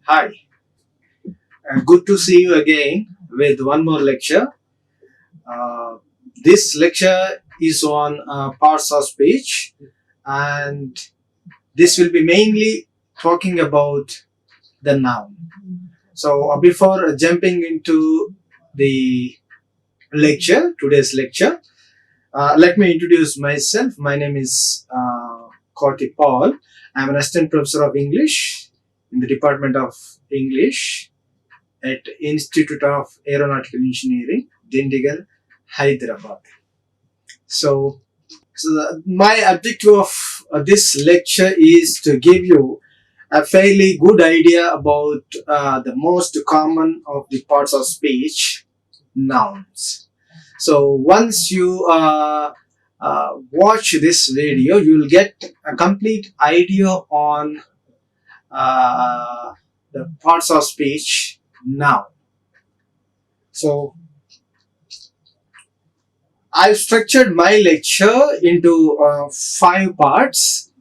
Hi, good to see you again with one more lecture. Uh, this lecture is on parts of speech, and this will be mainly talking about the noun. So, before jumping into the today's lecture, let me introduce myself. My name is Paul. I'm an assistant professor of English in the Department of English at Institute of Aeronautical Engineering, Dundigal, Hyderabad. So, my objective of this lecture is to give you a fairly good idea about the most common of the parts of speech, nouns. So, once you watch this video, you will get a complete idea on the parts of speech noun. So, I've structured my lecture into 5 parts.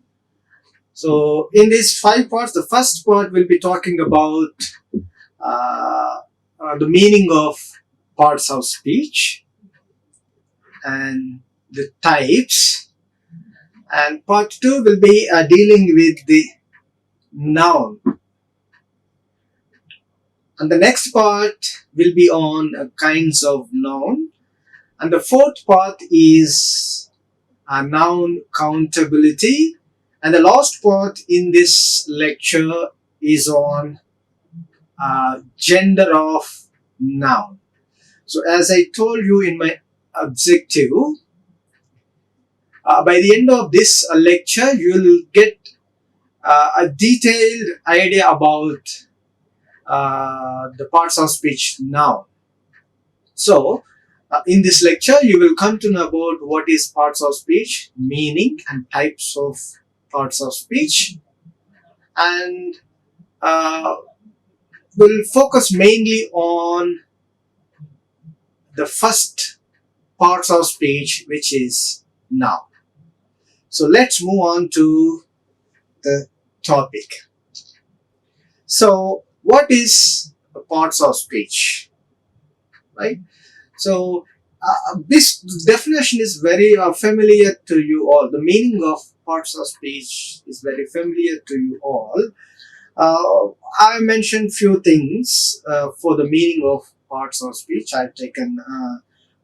So, in these 5 parts, the first part will be talking about the meaning of parts of speech and the types. And part 2 will be dealing with the noun. And the next part will be on kinds of noun. And the fourth part is noun countability. And the last part in this lecture is on gender of noun. So, as I told you in my objective, by the end of this lecture, you'll get a detailed idea about the parts of speech noun. So, in this lecture, you will come to know about what is parts of speech, meaning and types of parts of speech, and we'll focus mainly on the first parts of speech, which is noun. So let's move on to the topic. So, what is parts of speech? Right? So, this definition is very familiar to you all. The meaning of parts of speech is very familiar to you all. I mentioned few things for the meaning of parts of speech. I've taken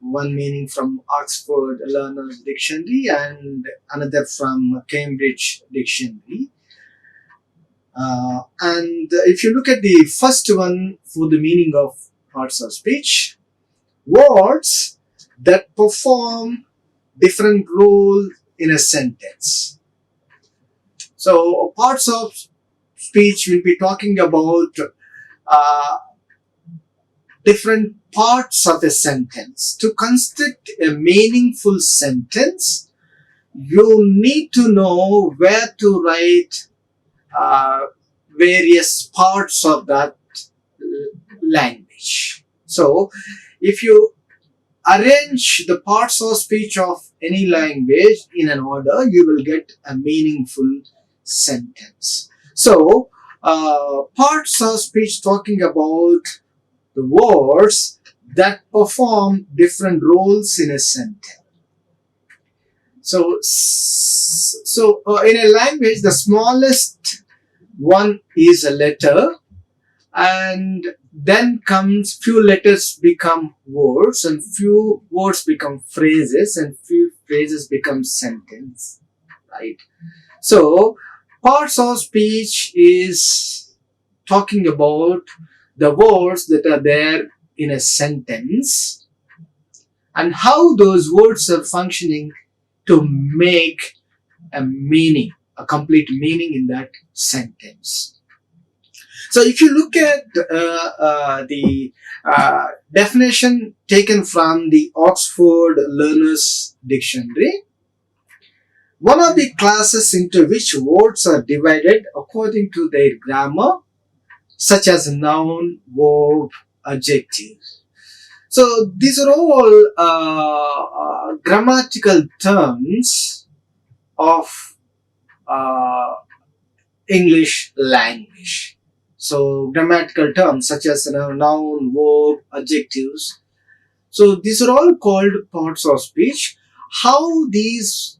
one meaning from Oxford Learner's Dictionary and another from Cambridge Dictionary. And if you look at the first one for the meaning of parts of speech, words that perform different roles in a sentence. So, parts of speech will be talking about uh, different parts of a sentence. To construct a meaningful sentence, you need to know where to write uh, various parts of that language. So, if you arrange the parts of speech of any language in an order, you will get a meaningful sentence. So, parts of speech talking about the words that perform different roles in a sentence. So, in a language, the smallest one is a letter, and then comes few letters become words, and few words become phrases, and few phrases become sentence. Right. So, parts of speech is talking about the words that are there in a sentence and how those words are functioning to make a meaning, a complete meaning in that sentence. So, if you look at the definition taken from the Oxford Learner's Dictionary, one of the classes into which words are divided according to their grammar, such as noun, verb, adjective. So, these are all grammatical terms of English language. So grammatical terms such as noun, verb, adjectives. So these are all called parts of speech. How these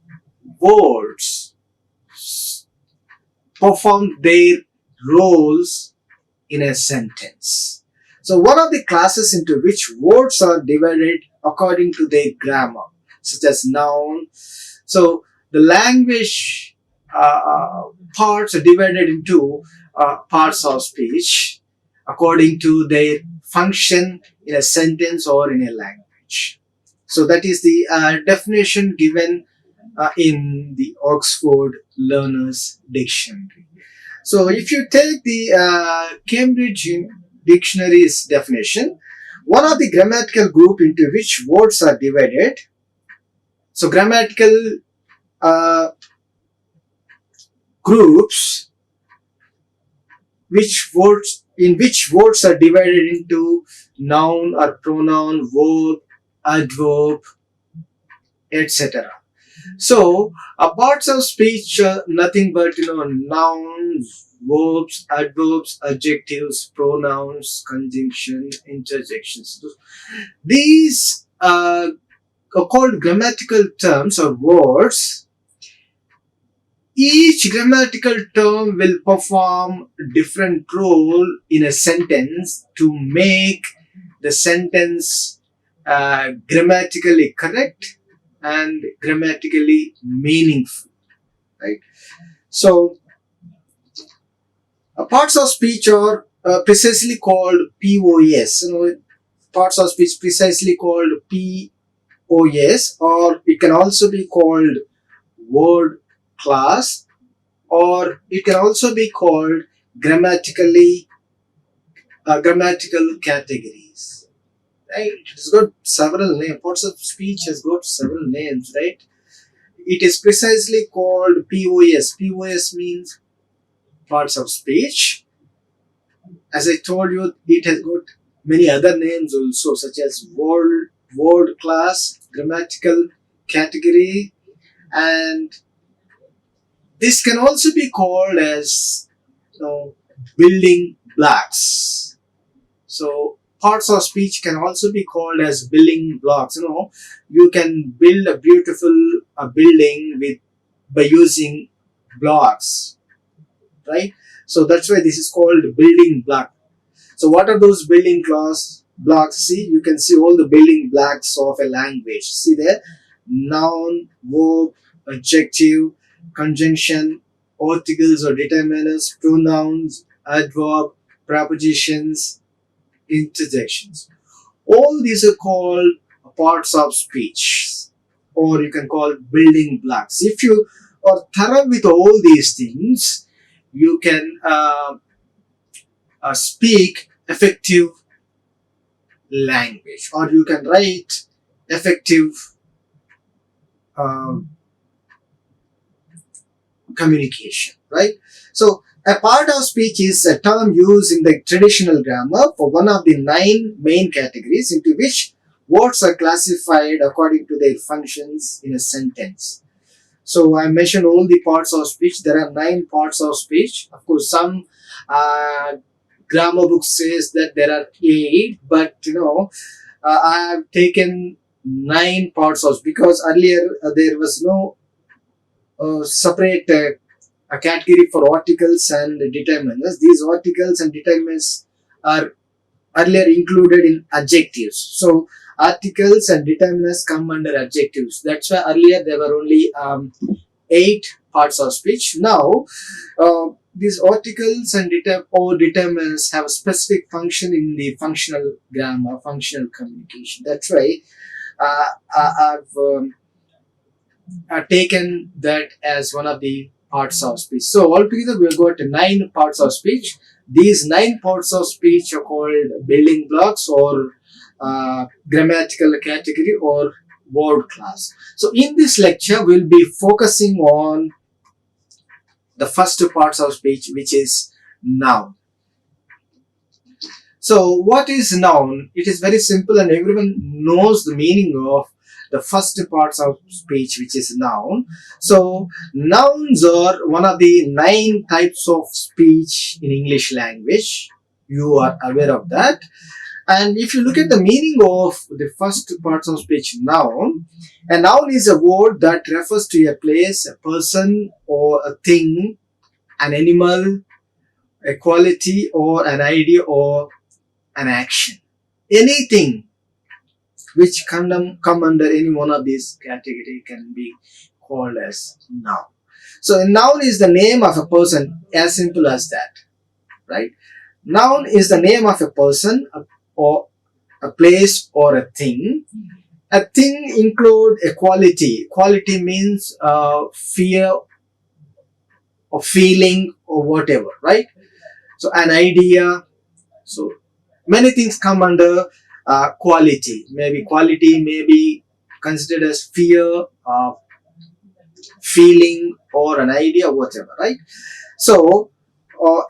words perform their roles in a sentence. So one of the classes into which words are divided according to their grammar, such as noun. So the language parts are divided into parts of speech according to their function in a sentence or in a language. So that is the definition given in the Oxford Learners Dictionary. So if you take the Cambridge Dictionary's definition, one of the grammatical group into which words are divided. So grammatical groups which words are divided into noun or pronoun, verb, adverb, etc. So, parts of speech are nothing but nouns, verbs, adverbs, adjectives, pronouns, conjunction, interjections. These are called grammatical terms or words. Each grammatical term will perform different role in a sentence to make the sentence grammatically correct and grammatically meaningful, right? So parts of speech are precisely called POS. Parts of speech precisely called POS, or it can also be called word class, or it can also be called grammatical categories. Right? It has got several names. Parts of speech has got several names, right? It is precisely called POS. POS means parts of speech. As I told you, it has got many other names also, such as word class, grammatical category, and this can also be called as building blocks. So parts of speech can also be called as building blocks. You can build a beautiful building by using blocks, right? So that's why this is called building block. So what are those building blocks? See, you can see all the building blocks of a language. See there, noun, verb, adjective, conjunction, articles or determinants, pronouns, adverb, prepositions, interjections. All these are called parts of speech, or you can call building blocks. If you are thorough with all these things, you can speak effective language, or you can write effective um, communication, right? So a part of speech is a term used in the traditional grammar for one of the 9 main categories into which words are classified according to their functions in a sentence. So I mentioned all the parts of speech. There are 9 parts of speech. Of course, some grammar book says that there are 8, but I have taken 9 parts of, because earlier there was no separate a category for articles and determinants. These articles and determinants are earlier included in adjectives. So articles and determinants come under adjectives. That's why earlier there were only 8 parts of speech. Now these articles and determinants have a specific function in the functional grammar, functional communication. That's why I've taken that as one of the parts of speech. So altogether we've got 9 parts of speech. These 9 parts of speech are called building blocks, or grammatical category, or word class. So in this lecture we'll be focusing on the first parts of speech, which is noun. So what is noun? It is very simple and everyone knows the meaning of the first parts of speech, which is noun. So nouns are one of the 9 types of speech in English language. You are aware of that. And if you look at the meaning of the first parts of speech, noun, a noun is a word that refers to a place, a person, or a thing, an animal, a quality, or an idea, or an action. Anything which come under any one of these category can be called as noun. So a noun is the name of a person, as simple as that, right? Noun is the name of a person or a place or a thing. A thing include a quality. Quality means fear or feeling or whatever, right? So an idea. So many things come under quality. Maybe quality may be considered as fear, feeling, or an idea, whatever, right? So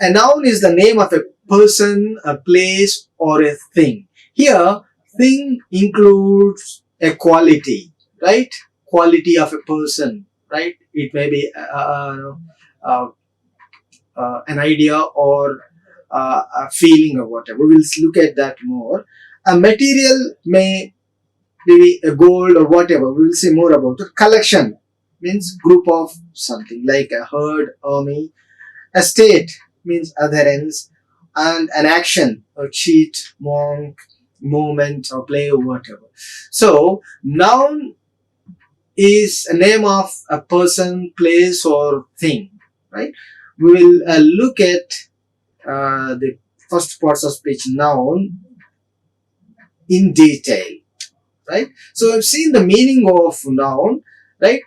a noun is the name of a person, a place, or a thing. Here, thing includes a quality, right? Quality of a person, right? It may be uh, an idea or a feeling or whatever. We will look at that more. A material may be a gold or whatever. We will see more about it. Collection means group of something like a herd, army. A state means adherence, and an action or cheat, monk, movement or play or whatever. So noun is a name of a person, place or thing, right? We will look at the first parts of speech noun in detail, right? So I've seen the meaning of noun, right?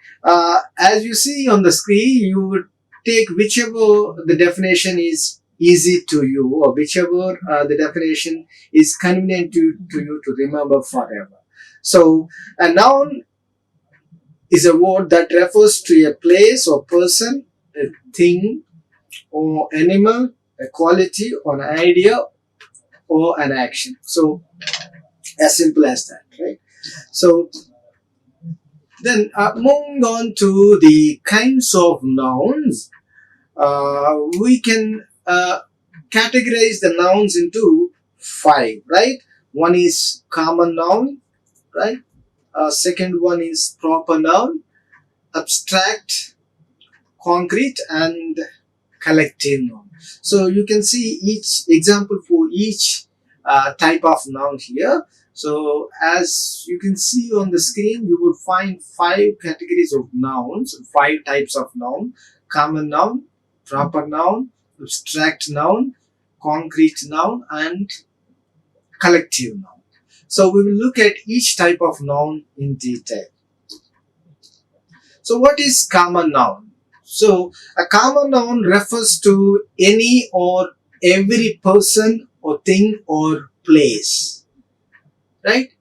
As you see on the screen, you would take whichever the definition is easy to you, or whichever the definition is convenient to you to remember forever. So a noun is a word that refers to a place or person, a thing or animal, a quality or an idea or an action. So as simple as that, right? So then moving on to the kinds of nouns, we can categorize the nouns into 5, right? One is common noun, right? Second one is proper noun, abstract, concrete, and collective noun. So you can see each example for each type of noun here. So as you can see on the screen, you will find 5 categories of nouns, 5 types of noun: common noun, proper noun, abstract noun, concrete noun, and collective noun. So we will look at each type of noun in detail. So what is common noun? So a common noun refers to any or every person or thing or place, right?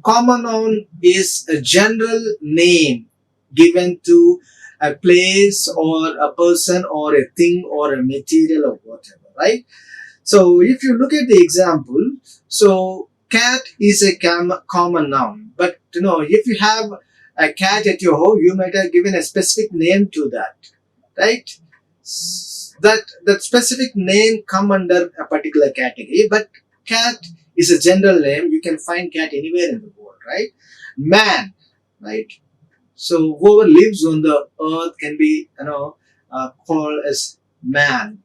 Common noun is a general name given to a place or a person or a thing or a material or whatever, right? So if you look at the example, so cat is a common noun, but if you have a cat at your home, you might have given a specific name to that, right? That specific name come under a particular category, but cat is a general name. You can find cat anywhere in the world, right? Man, right? So whoever lives on the earth can be called as man,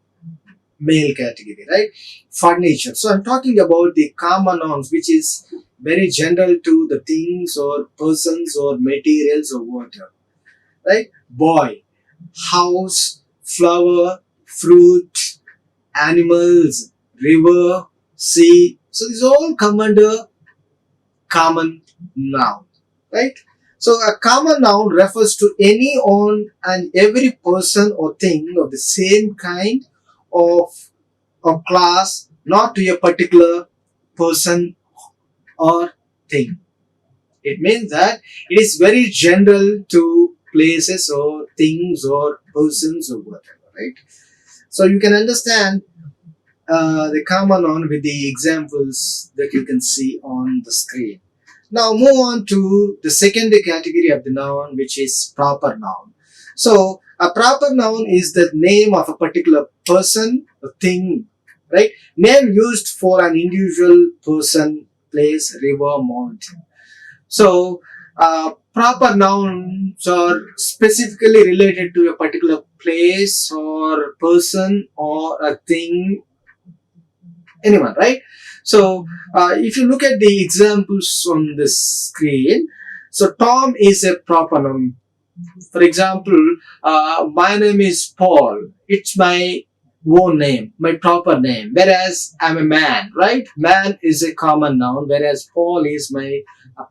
male category, right? Furniture. So I'm talking about the common nouns, which is very general to the things or persons or materials or whatever, right? Boy, house, flower, fruit, animals, river, sea. So these all come under common noun, right? So a common noun refers to any on and every person or thing of the same kind of class, not to a particular person or thing. It means that it is very general to places or things or persons or whatever, right? So you can understand the common noun with the examples that you can see on the screen. Now move on to the second category of the noun, which is proper noun. So a proper noun is the name of a particular person, a thing, right? Name used for an individual person, place, river, mountain. So proper nouns are specifically related to a particular place or person or a thing, anyone, right? So if you look at the examples on the screen, so Tom is a proper noun. For example, my name is Paul. It's my own name, my proper name. Whereas I'm a man, right? Man is a common noun, whereas Paul is my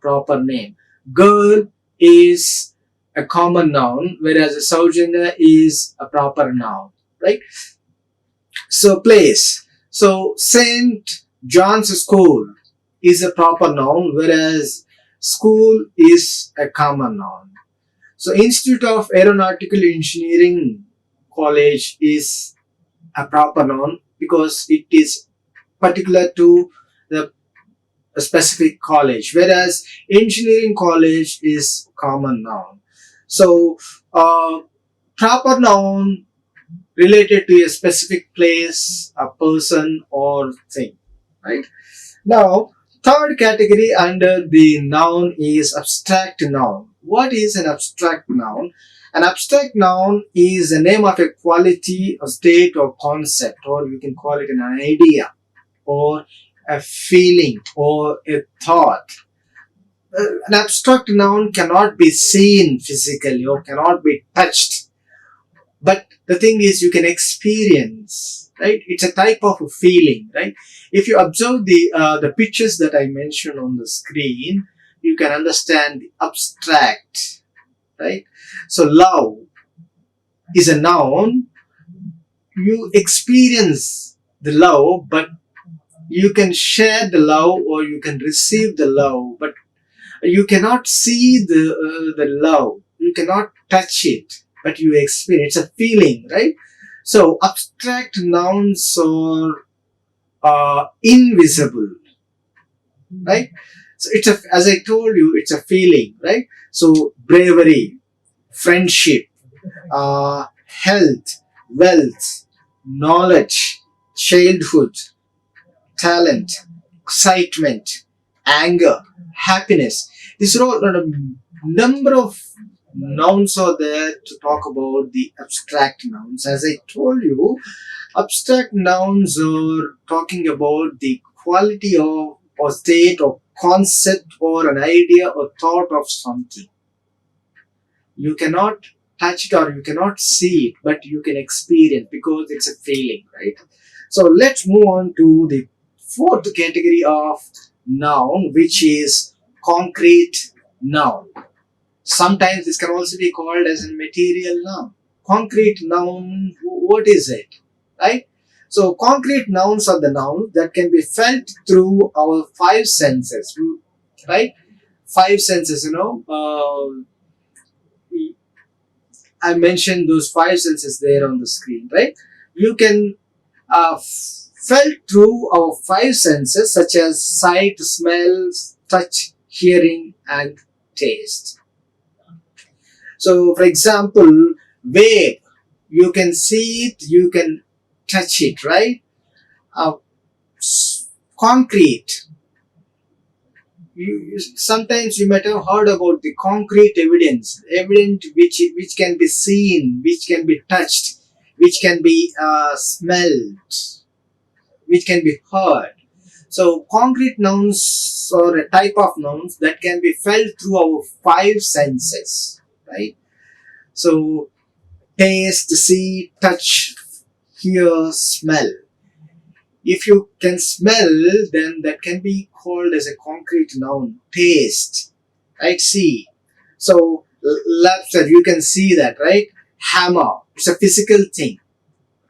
proper name. Girl is a common noun, whereas a Saujanya is a proper noun, right? So place. So Saint John's School is a proper noun, whereas school is a common noun. So Institute of Aeronautical Engineering College is a proper noun because it is particular to the specific college, whereas engineering college is common noun. So proper noun related to a specific place, a person or thing, right? Now, third category under the noun is abstract noun. What is an abstract noun? An abstract noun is the name of a quality, a state or concept, or you can call it an idea or a feeling or a thought. An abstract noun cannot be seen physically or cannot be touched, but the thing is you can experience, right? It's a type of a feeling, right? If you observe the pictures that I mentioned on the screen, you can understand the abstract, right? So love is a noun. You experience the love, but you can share the love or you can receive the love, but you cannot see the love, you cannot touch it, but you experience. It's a feeling, right? So abstract nouns are invisible, right? So it's a, as I told you, it's a feeling, right? So bravery, friendship, health, wealth, knowledge, childhood, talent, excitement, anger, happiness. These are all a number of nouns are there to talk about the abstract nouns. As I told you, abstract nouns are talking about the quality of or state or concept or an idea or thought of something. You cannot touch it or you cannot see it, but you can experience because it's a feeling, right? So let's move on to the fourth category of noun, which is concrete noun. Sometimes this can also be called as a material noun. Concrete noun, what is it? Right? So concrete nouns are the nouns that can be felt through our five senses, right? Five senses, I mentioned those five senses there on the screen, right? You can felt through our five senses such as sight, smell, touch, hearing, and taste. So, for example, wave, you can see it, you can touch it, right? Uh, Concrete, sometimes you might have heard about the concrete evidence, evidence which can be seen, which can be touched, which can be smelled, which can be heard. So concrete nouns are a type of nouns that can be felt through our five senses, right? So taste, see, touch, hear, smell. If you can smell, then that can be called as a concrete noun. Taste, right? See. So lobster, you can see that, right? Hammer, it's a physical thing,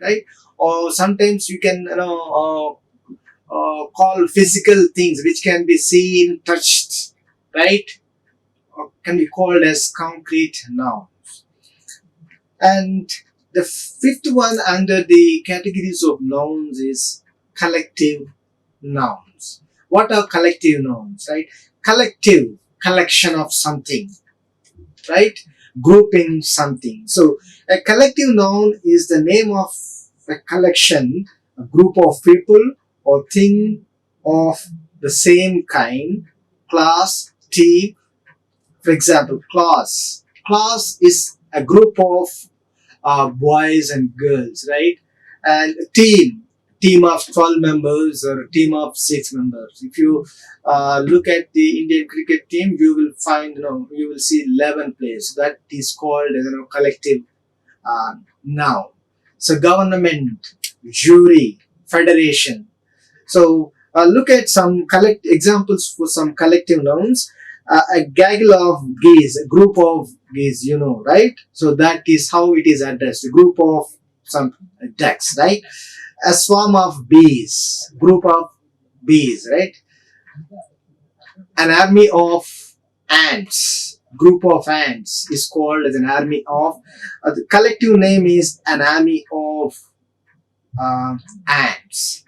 right? Or sometimes you can, call physical things which can be seen, touched, right? Or can be called as concrete nouns. And the fifth one under the categories of nouns is collective nouns. What are collective nouns, right? collective, collection of something, right? Grouping something. So a collective noun is the name of a collection, a group of people or thing of the same kind, class, team. For example, class. Class is a group of boys and girls, right? And team of 12 members or a team of 6 members. If you look at the Indian cricket team, you will find, you will see 11 players. That is called, collective noun. So government, jury, federation. So look at some examples for some collective nouns. A gaggle of geese, a group of geese, right? So that is how it is addressed. A group of some ducks, right? A swarm of bees, group of bees, right? An army of ants, group of ants is called as an army of. The collective name is an army of ants.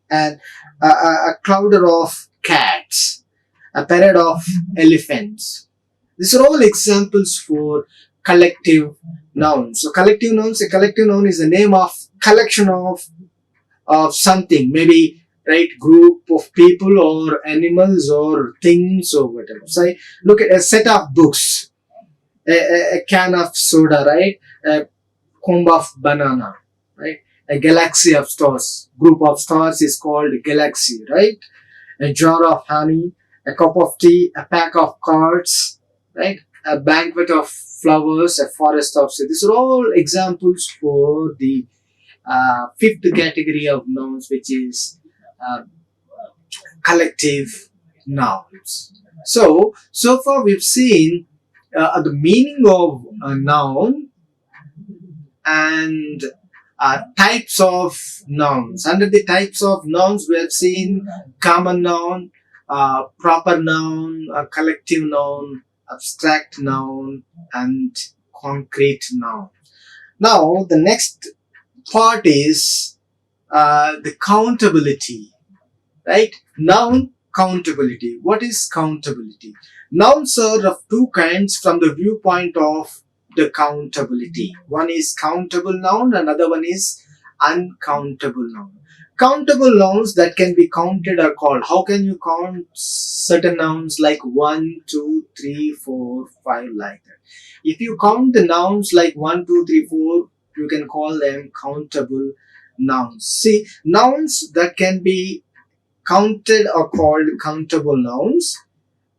And a crowd of cats, a parade of elephants. These are all examples for collective nouns. So collective nouns, a collective noun is the name of collection of something, maybe, right, group of people or animals or things or whatever. So look at a set of books, a can of soda, right, a comb of banana, right, a galaxy of stars, group of stars is called galaxy, right, a jar of honey, a cup of tea, a pack of cards, right, a banquet of flowers, a forest of seeds. These are all examples for the fifth category of nouns, which is collective nouns. So far we've seen the meaning of a noun and types of nouns. Under the types of nouns, we have seen common noun, proper noun, collective noun, abstract noun, and concrete noun. Now, the next part is the countability, right? Noun countability. What is countability? Nouns are of two kinds from the viewpoint of the countability. One is countable noun, another one is uncountable noun. Countable nouns that can be counted are called. How can you count certain nouns like 1, 2, 3, 4, 5 like that? If you count the nouns like 1, 2, 3, 4, you can call them countable nouns. See, nouns that can be counted are called countable nouns.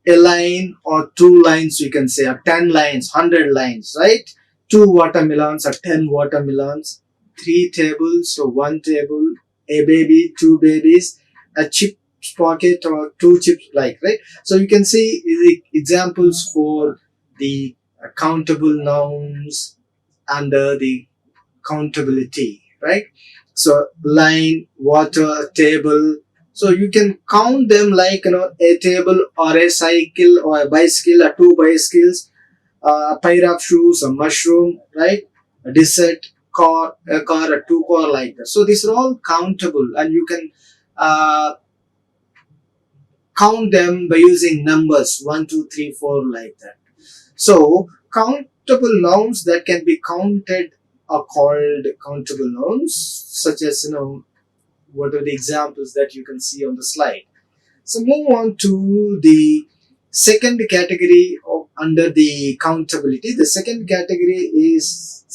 A line or 2 lines, you can say, or 10 lines, 100 lines, right? 2 watermelons or 10 watermelons, 3 tables or 1 table, a baby, 2 babies, a chip pocket or 2 chips, like, right? So you can see the examples for the countable nouns under the countability, right? So line, water, table. So you can count them like, a table or a cycle or a bicycle or 2 bicycles, a pair of shoes, a mushroom, right? A dessert, car, a car, a 2 car, like that. So these are all countable, and you can count them by using numbers 1, 2, 3, 4, like that. So countable nouns that can be counted are called countable nouns, such as, what are the examples that you can see on the slide. So move on to the second category of under the countability. The second category is,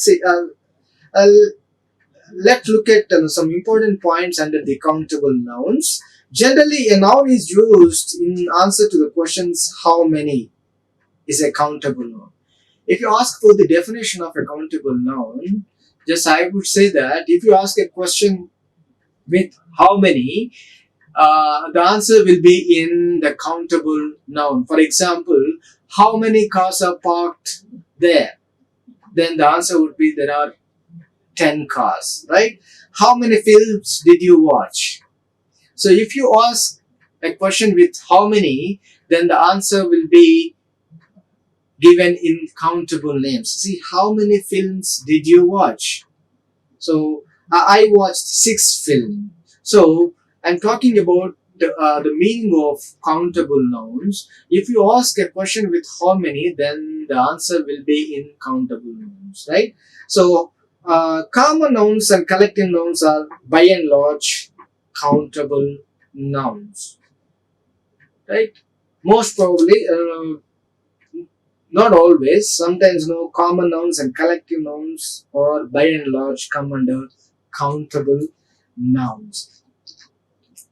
let's look at some important points under the countable nouns. Generally, a noun is used in answer to the questions how many is a countable noun. If you ask for the definition of a countable noun, just I would say that if you ask a question with how many, the answer will be in the countable noun. For example, how many cars are parked there? Then the answer would be there are 10 cars, right? How many films did you watch? So if you ask a question with how many, then the answer will be given in countable names. See, how many films did you watch? So I watched 6 films. So I'm talking about the meaning of countable nouns, if you ask a question with how many, then the answer will be in countable nouns, right? So, common nouns and collective nouns are by and large countable nouns, right? Most probably, not always. Sometimes, no, common nouns and collective nouns, or by and large, come under countable nouns.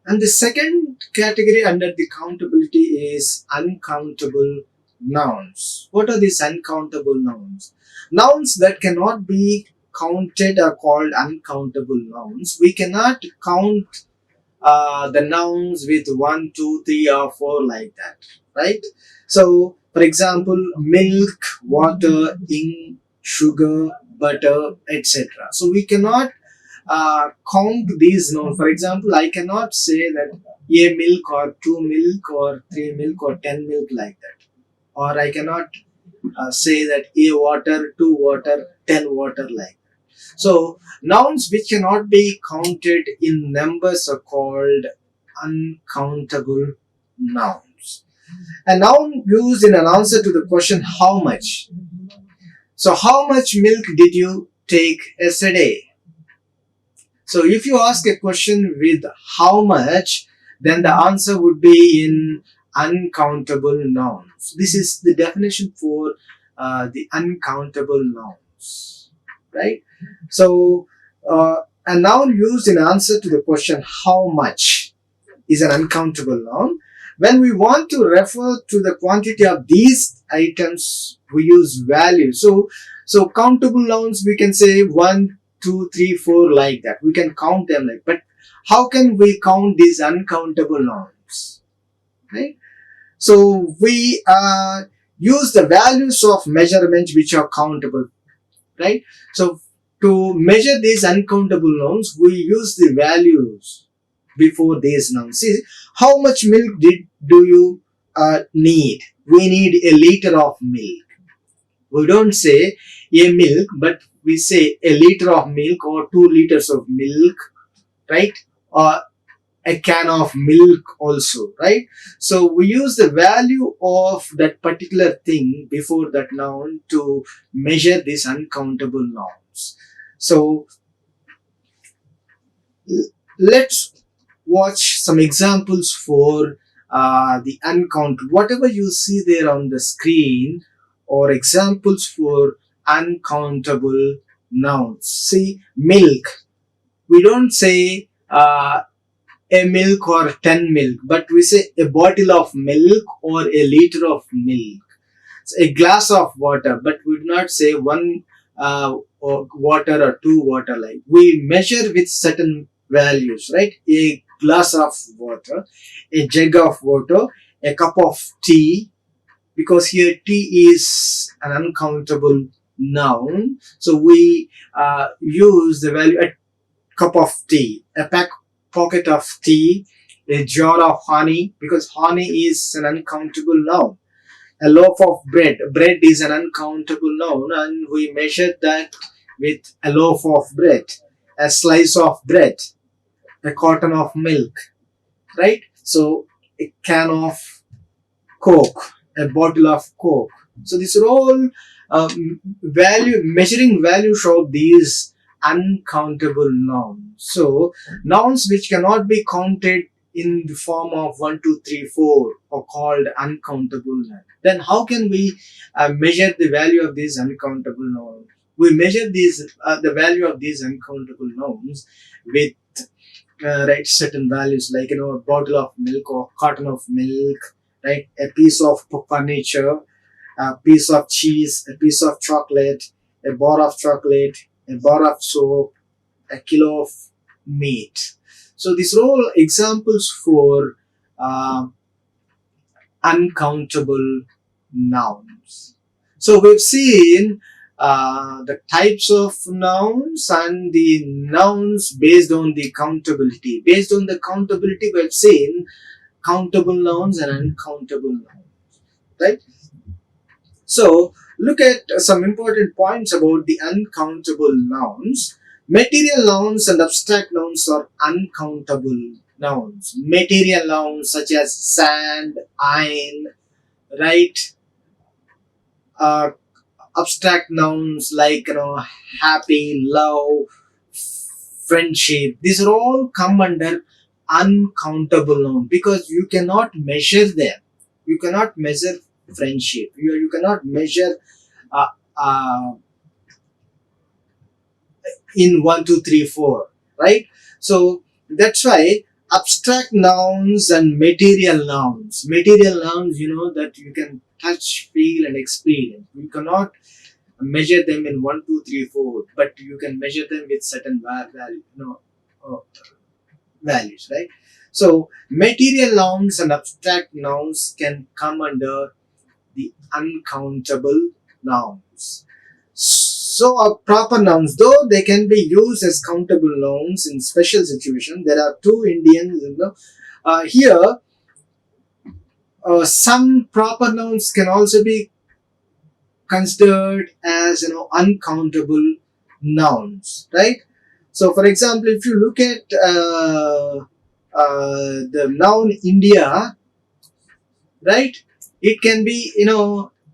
And the second category under the countability is uncountable nouns. What are these uncountable nouns? Nouns that cannot be counted are called uncountable nouns. We cannot count the nouns with 1, 2, 3, or 4 like that, right? So, for example, milk, water, ink, sugar, butter, etc. So, we cannot count these nouns. For example, I cannot say that a milk or two milk or three milk or 10 milk like that. Or I cannot say that a water, two water, 10 water like that. So, nouns which cannot be counted in numbers are called uncountable nouns. A noun used in an answer to the question how much. So, how much milk did you take yesterday? So if you ask a question with how much, then the answer would be in uncountable nouns. This is the definition for the uncountable nouns, right? So a noun used in answer to the question how much is an uncountable noun. When we want to refer to the quantity of these items, we use value. So countable nouns, we can say 1, 2, 3, 4 like that. We can count them like. But how can we count these uncountable nouns? Right? So we use the values of measurement which are countable. Right? So to measure these uncountable nouns, we use the values before these nouns. See, how much milk do you need? We need a liter of milk. We don't say a milk, but we say a liter of milk or 2 liters of milk, right? Or a can of milk also, right? So we use the value of that particular thing before that noun to measure these uncountable nouns. So let's watch some examples for the uncountable. Whatever you see there on the screen or examples for uncountable nouns. See, milk. We don't say a milk or 10 milk, but we say a bottle of milk or a liter of milk. So a glass of water, but we do not say one or water or 2 water like. We measure with certain values, right? A glass of water, a jug of water, a cup of tea, because here tea is an uncountable noun. So we use the value a cup of tea, a pocket of tea, a jar of honey, because honey is an uncountable noun. A loaf of bread. Bread is an uncountable noun, and we measure that with a loaf of bread, a slice of bread, a carton of milk, right? So a can of Coke, a bottle of Coke. So these are all measuring values of these uncountable nouns. So nouns which cannot be counted in the form of 1, 2, 3, 4 are called uncountable nouns. Then how can we measure the value of these uncountable nouns? We measure the value of these uncountable nouns with right, certain values like a bottle of milk or carton of milk, right, a piece of furniture, a piece of cheese, a piece of chocolate, a bar of chocolate, a bar of soap, a kilo of meat. So these are all examples for uncountable nouns. So we've seen the types of nouns and the nouns based on the countability. Based on the countability, we've seen countable nouns and uncountable nouns, right? So look at some important points about the uncountable nouns. Material nouns and abstract nouns are uncountable nouns. Material nouns such as sand, iron, right? Uh, Abstract nouns like happy, love, friendship. These are all come under uncountable noun because you cannot measure them. You cannot measure friendship. You cannot measure uh, uh, in 1, 2, 3, 4, right? So that's why abstract nouns and material nouns. Material nouns, that you can touch, feel, and experience. You cannot measure them in 1, 2, 3, 4, but you can measure them with certain value, values, right? So material nouns and abstract nouns can come under the uncountable nouns. So proper nouns, though they can be used as countable nouns in special situations, there are two Indians. Here, some proper nouns can also be considered as uncountable nouns, right? So, for example, if you look at the noun India, right? It can be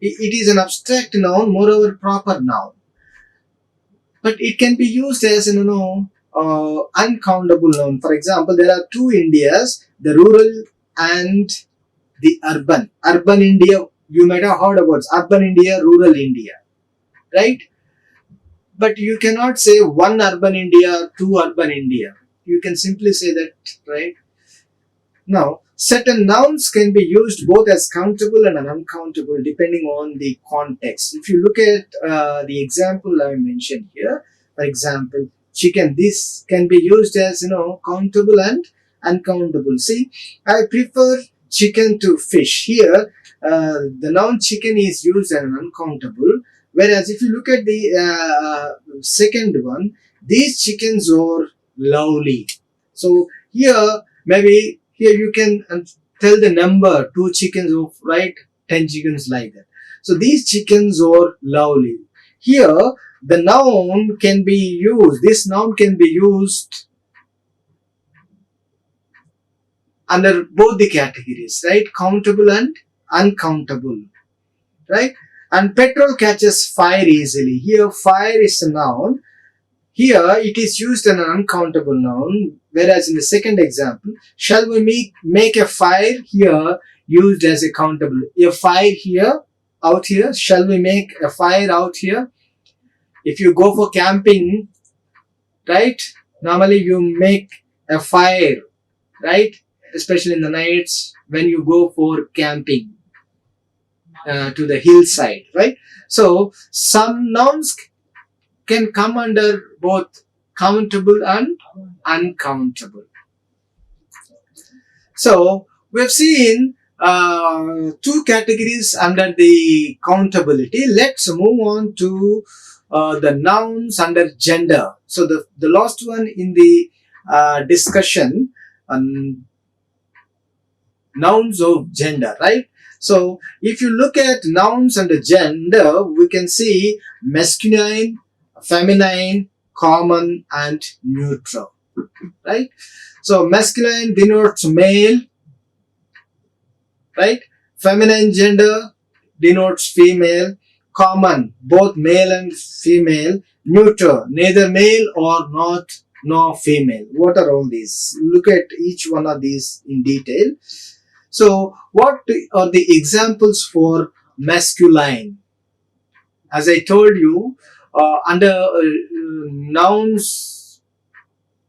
it is an abstract noun, moreover proper noun, but it can be used as uncountable noun. For example, there are two Indias: the rural and the urban. Urban India, you might have heard about urban India, rural India, right? But you cannot say one urban India, two urban India. You can simply say that, right? Now, certain nouns can be used both as countable and uncountable depending on the context. If you look at the example I mentioned here, for example, chicken, this can be used as countable and uncountable. See, I prefer chicken to fish. Here, the noun chicken is used as uncountable. Whereas if you look at the second one, these chickens are lovely. So here, maybe here you can tell the number, two chickens of, right, 10 chickens like that. So these chickens are lovely. Here, the noun can be used, this noun can be used under both the categories, right? Countable and uncountable, right? And petrol catches fire easily. Here, fire is a noun. Here, it is used as an uncountable noun, whereas in the second example, shall we make a fire, here used as a countable. A fire here, out here, shall we make a fire out here? If you go for camping, right, normally you make a fire, right, especially in the nights when you go for camping to the hillside, right? So, some nouns can come under both countable and uncountable. So we've seen two categories under the countability. Let's move on to the nouns under gender. So the last one in the discussion, nouns of gender, right? So if you look at nouns under gender, we can see masculine, feminine, common, and neutral, right? So masculine denotes male, right? Feminine gender denotes female. Common, both male and female. Neuter, neither male or not nor female. What are all these? Look at each one of these in detail. So what are the examples for masculine? As I told you, under nouns,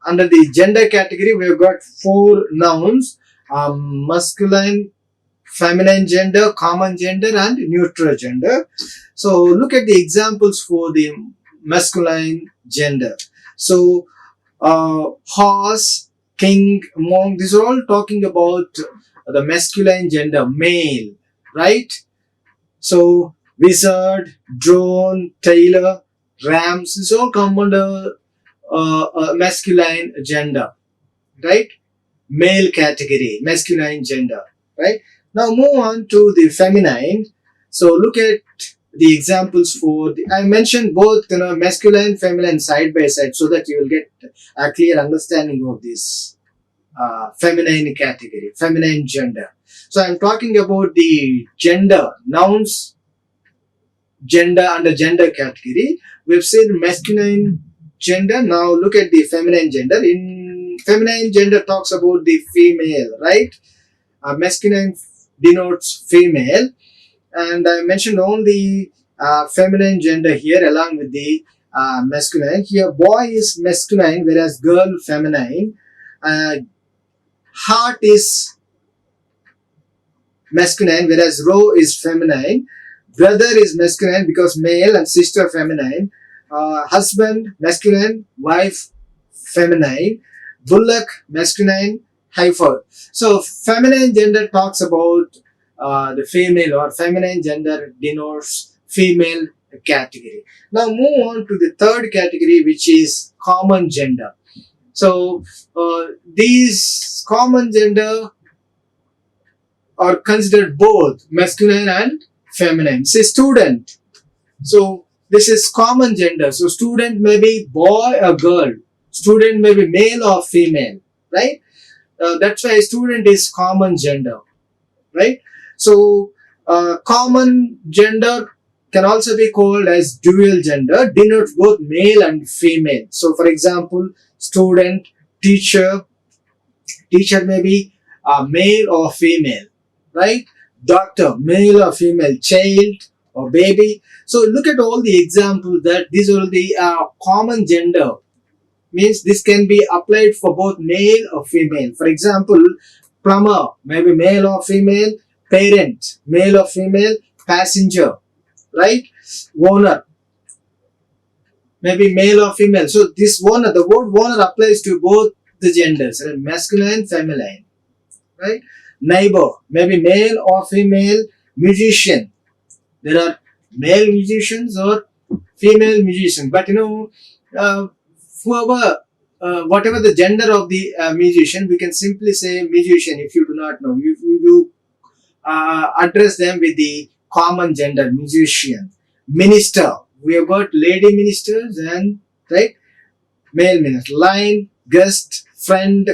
under the gender category, we've got four nouns: masculine, feminine gender, common gender, and neutral gender. So look at the examples for the masculine gender. So horse, king, monk, these are all talking about the masculine gender, male, right? So wizard, drone, tailor, rams, these all come under masculine gender, right? Male category, masculine gender, right? Now move on to the feminine. So look at the examples for I mentioned both masculine, feminine side by side so that you will get a clear understanding of this. feminine category, feminine gender. So I'm talking about the gender, nouns, gender under gender category. We've seen masculine gender. Now look at the feminine gender. In feminine gender talks about the female, right? Masculine denotes female, and I mentioned only feminine gender here along with the masculine. Here, boy is masculine, whereas girl feminine. Uh, heart is masculine, whereas row is feminine. Brother is masculine because male, and sister feminine. Husband masculine, wife feminine. Bullock masculine, heifer. So feminine gender talks about the female, or feminine gender denotes female category. Now move on to the third category, which is common gender. So these common gender are considered both masculine and feminine. Say student. So this is common gender. So student may be boy or girl. Student may be male or female, right? That's why student is common gender, right? So common gender can also be called as dual gender, denotes both male and female. So for example, student, teacher, teacher may be male or female, right? Doctor, male or female, child or baby. So look at all the examples that these are the common gender. Means this can be applied for both male or female. For example, plumber, maybe male or female, parent, male or female, passenger, right? Owner, maybe male or female. So this owner, the word owner applies to both the genders, right? Masculine, feminine, right? Neighbor, maybe male or female. Musician, there are male musicians or female musicians, but whoever, whatever the gender of the musician, we can simply say musician if you do not know. You address them with the common gender, musician. Minister, we have got lady ministers and, right, male minister. Line, guest, friend.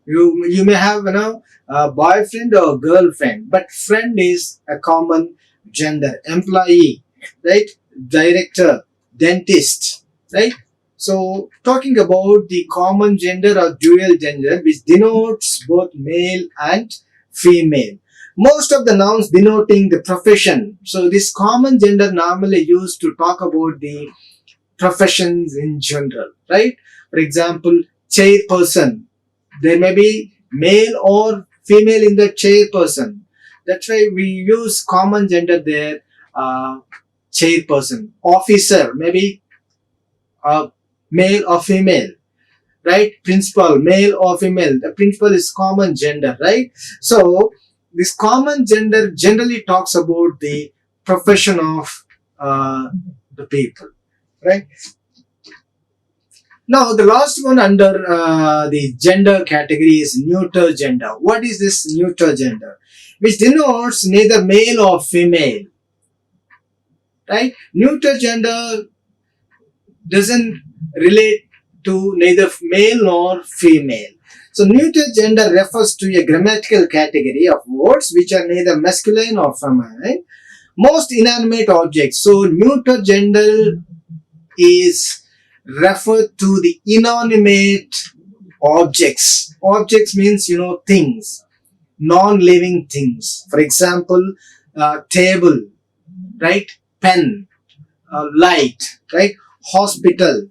You may have a boyfriend or girlfriend, but friend is a common gender. Employee, right? Director, dentist, right? So talking about the common gender or dual gender, which denotes both male and female. Most of the nouns denoting the profession. So this common gender normally used to talk about the professions in general, right? For example, chairperson. There may be male or female in the chairperson. That's why we use common gender there. Chairperson. Officer, maybe male or female, right? Principal, male or female. The principal is common gender, right? So this common gender generally talks about the profession of the people, right? Now the last one under the gender category is neuter gender. What is this neuter gender? Which denotes neither male or female, right? Neuter gender doesn't relate to neither male nor female. So neuter gender refers to a grammatical category of words which are neither masculine or feminine. Most inanimate objects. So neuter gender is referred to the inanimate objects. Objects means things, non-living things. For example, table, right? Pen, light, right? Hospital.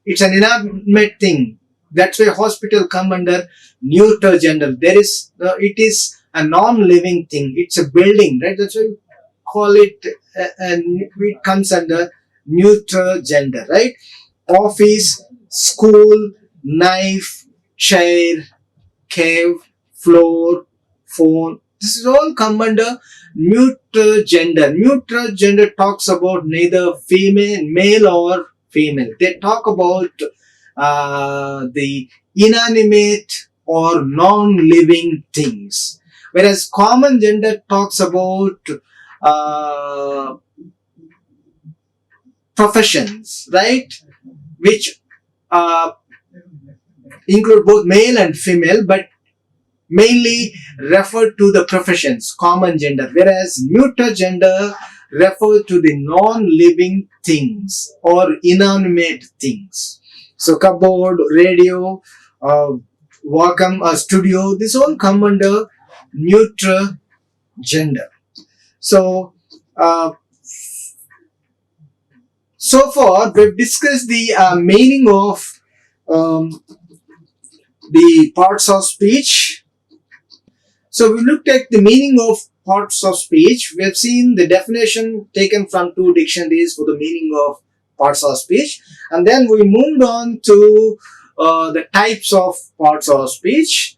It's an inanimate thing. That's why hospital come under neuter gender. It is a non-living thing. It's a building, right? That's why we call it, and it comes under neuter gender, right? Office, school, knife, chair, cave, floor, phone. This is all come under neuter gender. Neuter gender talks about neither female, male or female. They talk about the inanimate or non-living things. Whereas common gender talks about professions, right? Which include both male and female, but mainly refer to the professions, common gender, whereas neuter gender refer to the non-living things or inanimate things. So cupboard, radio, uh, Wacom, studio, this all come under neuter gender. So, so far we've discussed the meaning of um, the parts of speech. So we looked at the meaning of parts of speech. We have seen the definition taken from two dictionaries for the meaning of parts of speech, and then we moved on to the types of parts of speech.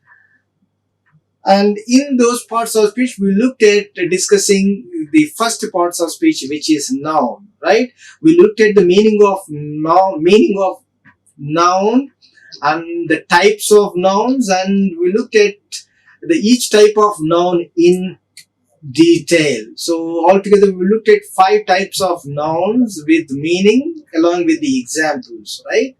And in those parts of speech, we looked at discussing the first parts of speech, which is noun, right? We looked at the meaning of noun and the types of nouns, and we looked at each type of noun in detail. So altogether, we looked at 5 types of nouns with meaning along with the examples, right?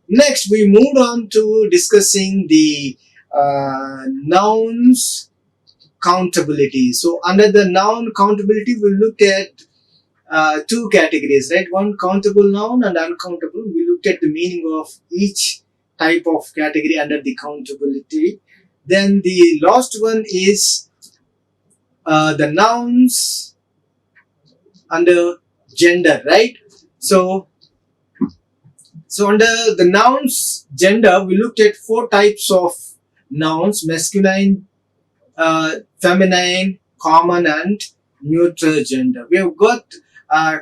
Next, we moved on to discussing the nouns countability. So under the noun countability, we looked at 2 categories, right? One, countable noun and uncountable. We looked at the meaning of each type of category under the countability. Then the last one is the nouns under gender, right? So under the nouns gender, we looked at 4 types of nouns: masculine, feminine, common, and neuter gender. We have got uh,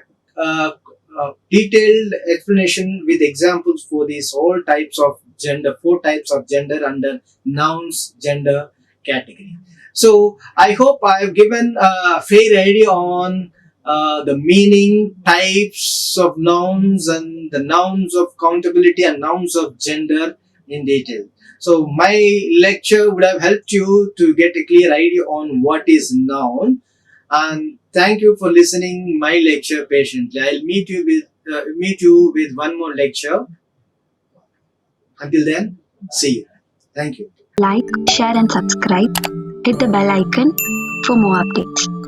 detailed explanation with examples for these all types of gender, 4 types of gender under nouns gender category. So I hope I have given a fair idea on the meaning, types of nouns, and the nouns of countability and nouns of gender in detail. So my lecture would have helped you to get a clear idea on what is noun. And thank you for listening my lecture patiently. I'll meet you with one more lecture. Until then, see you. Thank you. Like, share and subscribe. Hit the bell icon for more updates.